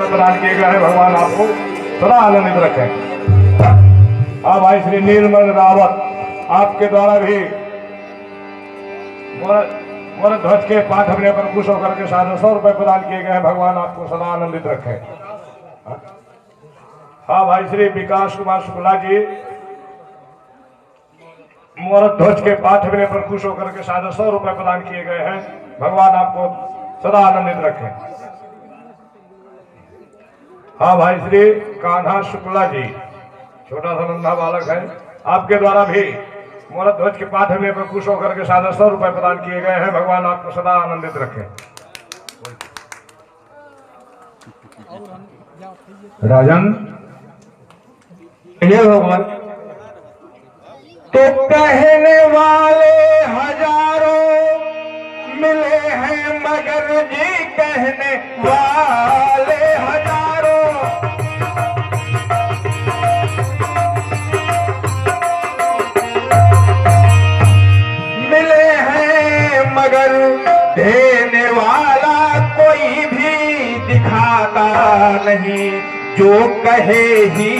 प्रदान किए गए हैं। भगवान आपको सदा आनंदित रखें। हाँ भाई श्री नीलमणि रावत, आपके द्वारा भी मोर ध्वज के पाठ अपने पर खुश होकर के 100 रुपए प्रदान किए गए हैं। भगवान आपको सदा आनंदित रखें। हाँ भाई श्री विकास कुमार शुक्ला जी, मोर ध्वज के पाठ अपने पर खुश होकर के 100 रुपए प्रदान किए गए हैं। भगवान आपको सदा आनंदित रखें। हाँ भाई श्री कान्हा शुक्ला जी, छोटा सा नन्हा बालक है, आपके द्वारा भी मोर ध्वज के पाठ में पर खुश होकर के 100 रुपए प्रदान किए गए हैं। भगवान आपको सदा आनंदित रखें। राजन, ये भगवान तो कहने वाले हजारों मिले हैं, मगर जी कहने वाले हजारों मिले हैं, मगर देने वाला कोई भी दिखाता नहीं। जो कहे ही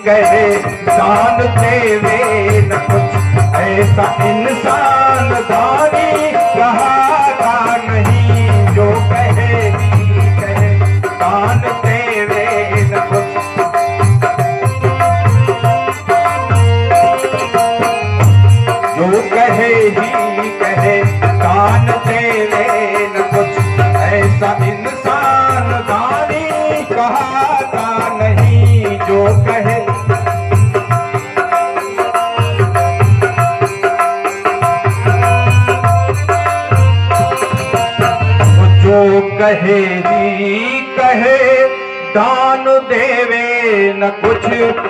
कहे दान देवे न कुछ, ऐसा इंसान दानी कहा नहीं। जो कहे ही कहे दान देवे न कुछ, जो कहे ही कहे दान देवे न कुछ, ऐसा इंसान दानी कहा नहीं। जो कहे जो कहे ही कहे दान देवे न कुछ,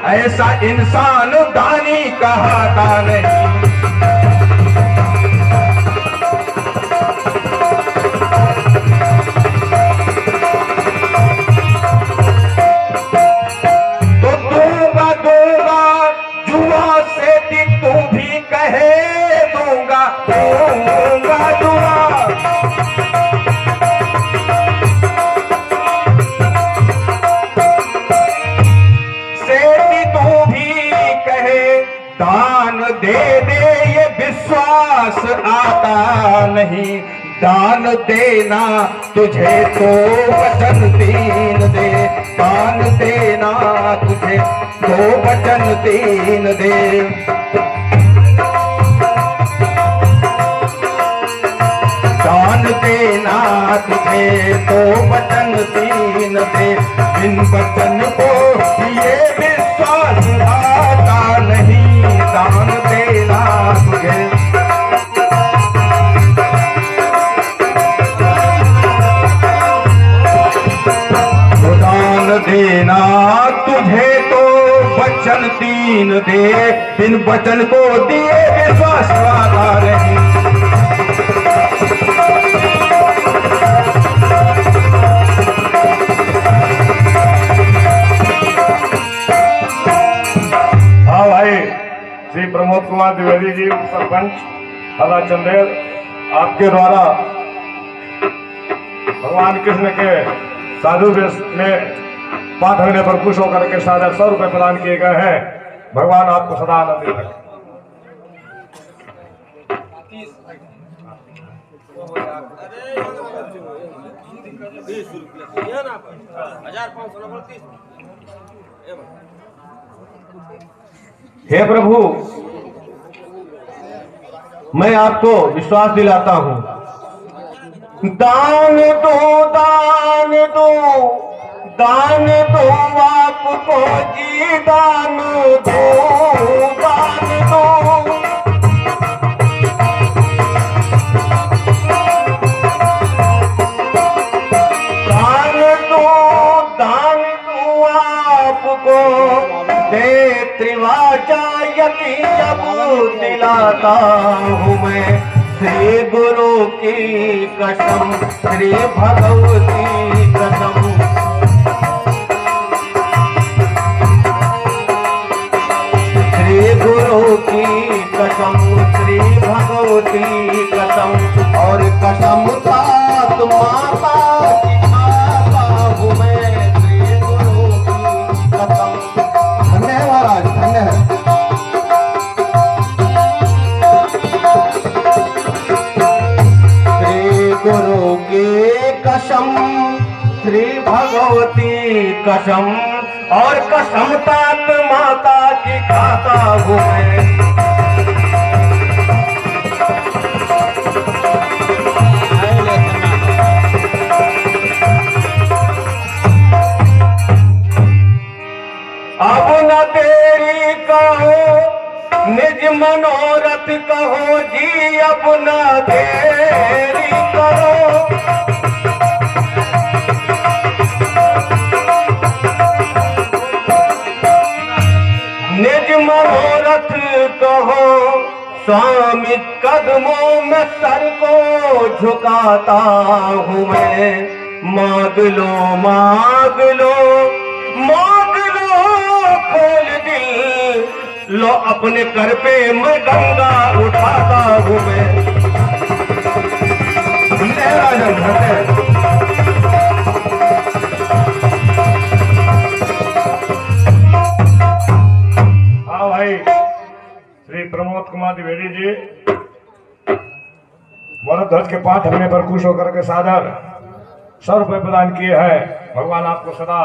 ऐसा इंसान दानी कहाता नहीं। आता नहीं। दान देना तुझे तो वचन तीन दे, दान देना तुझे तो वचन तीन दे। दान देना तुझे तो वचन तीन दे, इन वचन को ये विश्वास आता नहीं। दान देना तुझे देना तुझे तो वचन तीन दे, बिन वचन को दिए विश्वास वाला नहीं। हाँ भाई श्री प्रमोद कुमार द्विवेदी जी, सरपंच हला चंदेल, आपके द्वारा भगवान कृष्ण के साधु वेश में पाठ होने पर खुश होकर के 100 रुपए प्रदान किए गए हैं। भगवान आपको सदा आनंदित रखें। हे प्रभु, मैं आपको विश्वास दिलाता हूं। दान दो, दान दो, दान दो आपको जी, दान दो, दान दो। दान दो, दान दो आपको दे त्रिवाचा यकी जब दिलाता हूँ मैं। श्री गुरु की कसम, श्री भगवती कसम, श्री गुरु की कसम, श्री भगवती कसम। और कसम तात माता की खाता हूँ मैं। श्री होती कसम, और कसम तात माता की खाता हूँ मैं। अब न तेरी कहो निज मनोरथ कहो जी, अब न तेरी कहो। निज मनोरथ कहो स्वामी, कदमों में सर को झुकाता हूँ मैं। मांग लो मांग लो मांग लो खोल दिल, लो अपने कर पे मैं गंगा उठाता हूँ मैं। राजन घटे भाई श्री प्रमोद कुमार द्विवेदी जी मोहरत ध्वज के पाठ होने पर खुश होकर के सादर 100 रुपए प्रदान किए हैं। भगवान आपको सदा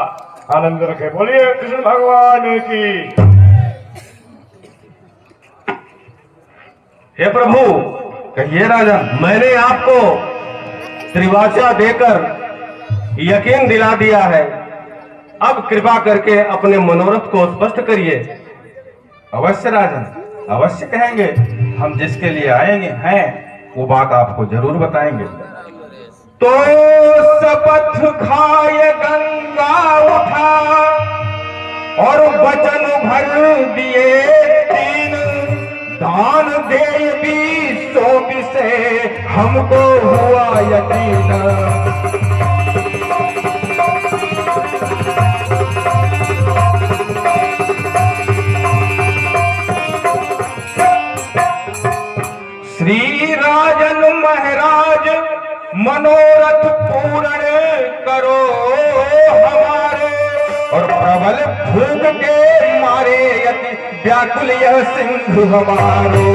आनंद रखे। बोलिए कृष्ण भगवान की। हे प्रभु, कहिए राजन, मैंने आपको त्रिवाचा देकर यकीन दिला दिया है, अब कृपा करके अपने मनोरथ को स्पष्ट करिए। अवश्य राजन, अवश्य कहेंगे। हम जिसके लिए आएंगे हैं वो बात आपको जरूर बताएंगे। तो शपथ खाए गंगा उठा, और वचन भर दिए 3, दान दे 20 से हमको हुआ यकीन। श्री राजन महाराज मनोरथ पूर्ण करो हमारे, और प्रबल भूख के मारे यति व्याकुल यह सिंधु हमारो।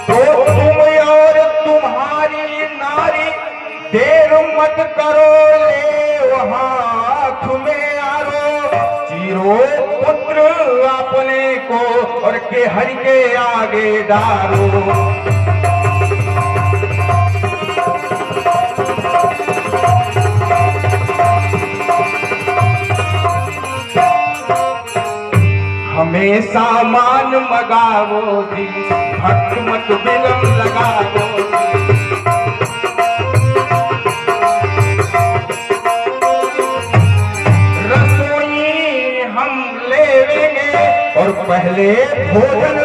तो तुम और तुम्हारी नारी देर मत करो, हाथ में आरो, चीरो पुत्र अपने को और के हरि के आगे डारो। हमेशा मान मगावो जी, भक्त मत विलम लगावो। और पहले भोजन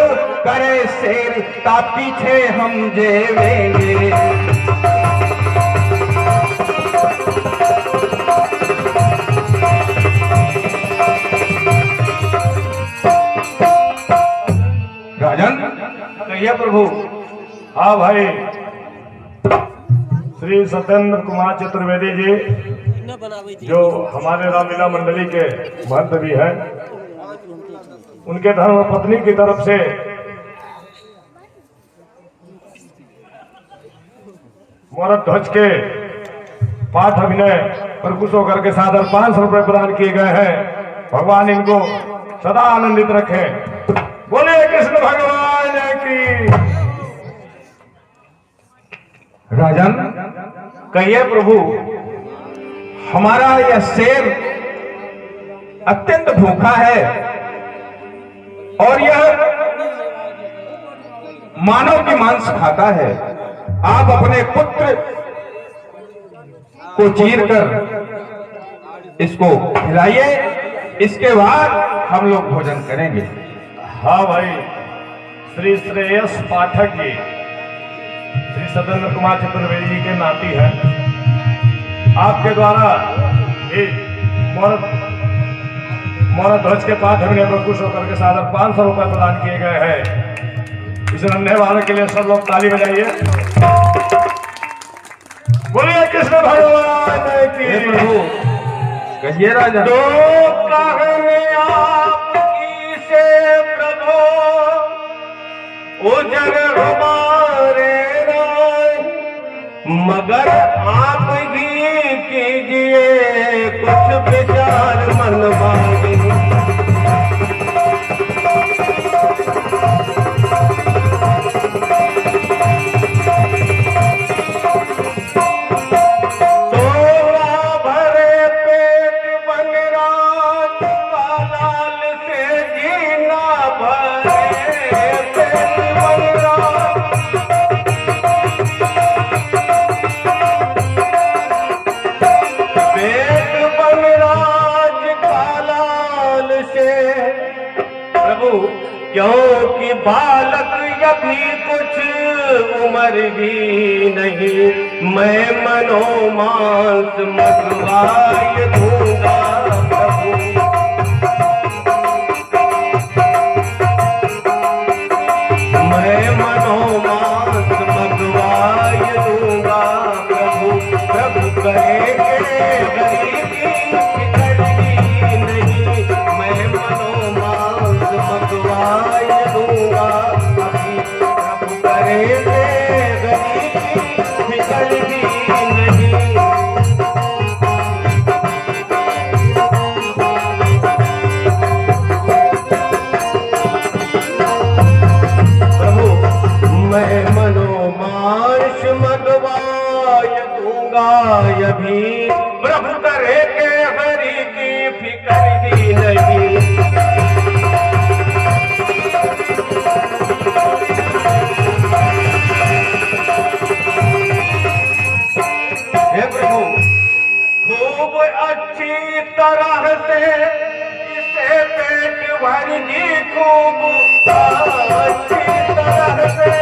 करे शेर, ता पीछे हम जेवेंगे। राजन, कहिए प्रभु। हाँ भाई, श्री सत्येंद्र कुमार चतुर्वेदी जी जो हमारे रामलीला मंडली के महंत भी हैं, उनके धर्म पत्नी की तरफ से मोहरत ध्वज के पाठ अभिनय पर खुश होकर के सादर 500 रुपए प्रदान किए गए हैं। भगवान इनको सदा आनंदित रखे। बोले कृष्ण भगवान की। राजन, कहिए प्रभु। हमारा यह शेर अत्यंत भूखा है, और यह मानव की मांस खाता है। आप अपने पुत्र को चीरकर इसको खिलाइए, इसके बाद हम लोग भोजन करेंगे। हाँ भाई, श्री श्रेयस पाठक जी श्री सत्येंद्र कुमार चतुर्वेदी जी के नाती हैं। आपके द्वारा मोहरत ध्वज के पाठ हमने पर खुश होकर के सादर 500 रुपए प्रदान किए गए हैं। इस नन्हे वाले के लिए सब लोग ताली बजाइए। बोलिए कृष्ण भगवान की। प्रभु, कहिए राजा। तो कहने आपकी से प्रभु उजर हमारे राय, मगर आप ही कीजिए कुछ विचार मनवाए। क्योंकि बालक अभी कुछ उम्र भी नहीं, मैं मनोमांस मगवाए दूंगा प्रभु। मैं मनोमांस मगवाए दूंगा प्रभु। प्रभु करेंगे गरीबी फिकरगी नहीं, मैं मनोमांस मगवाए दूंगा अभी। प्रभु करेंगे गरीबी फिकरगी नहीं। मैं मनोमांस मगवाए दूंगा अभी। प्रभु करे के हरि की फिकर ही नहीं। हे प्रभु, खूब अच्छी तरह से इसे पेट भरगी, खूब अच्छी तरह से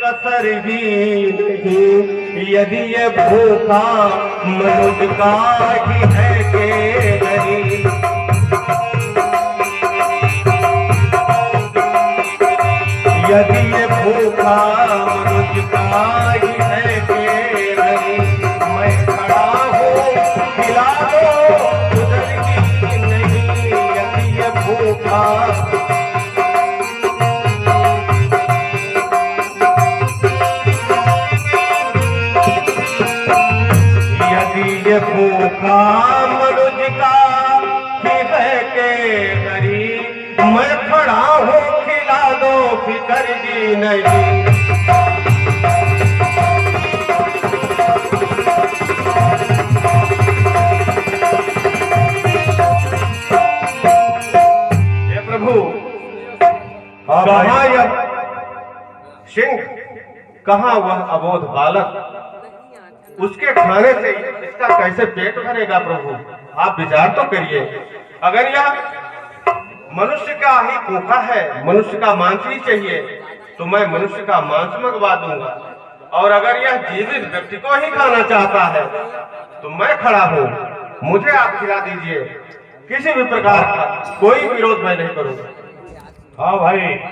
कसर भी नहीं। यदि ये भूखा मनुष्य का ही है के गरीब, यदि ये भूखा मनुष्य का ही है के गरीब, मैं खड़ा हूँ खिला दो उधर की नहीं। यदि ये भूखा ये भूखा मनुष्य का ही है के गरीब, मैं खड़ा हूँ खिला दो फिकर जी नहीं। हे प्रभु, कहाँ यह सिंह, कहाँ वह अबोध बालक, उसके खाने से इसका कैसे पेट भरेगा प्रभु? आप विचार तो करिए। अगर यह मनुष्य का ही भूखा है, मनुष्य का मांस ही चाहिए, तो मैं मनुष्य का मांस मंगवा दूंगा। और अगर यह जीवित व्यक्ति को ही खाना चाहता है तो मैं खड़ा हूँ, मुझे आप खिला दीजिए। किसी भी प्रकार का कोई विरोध मैं नहीं करूंगा। हाँ भाई।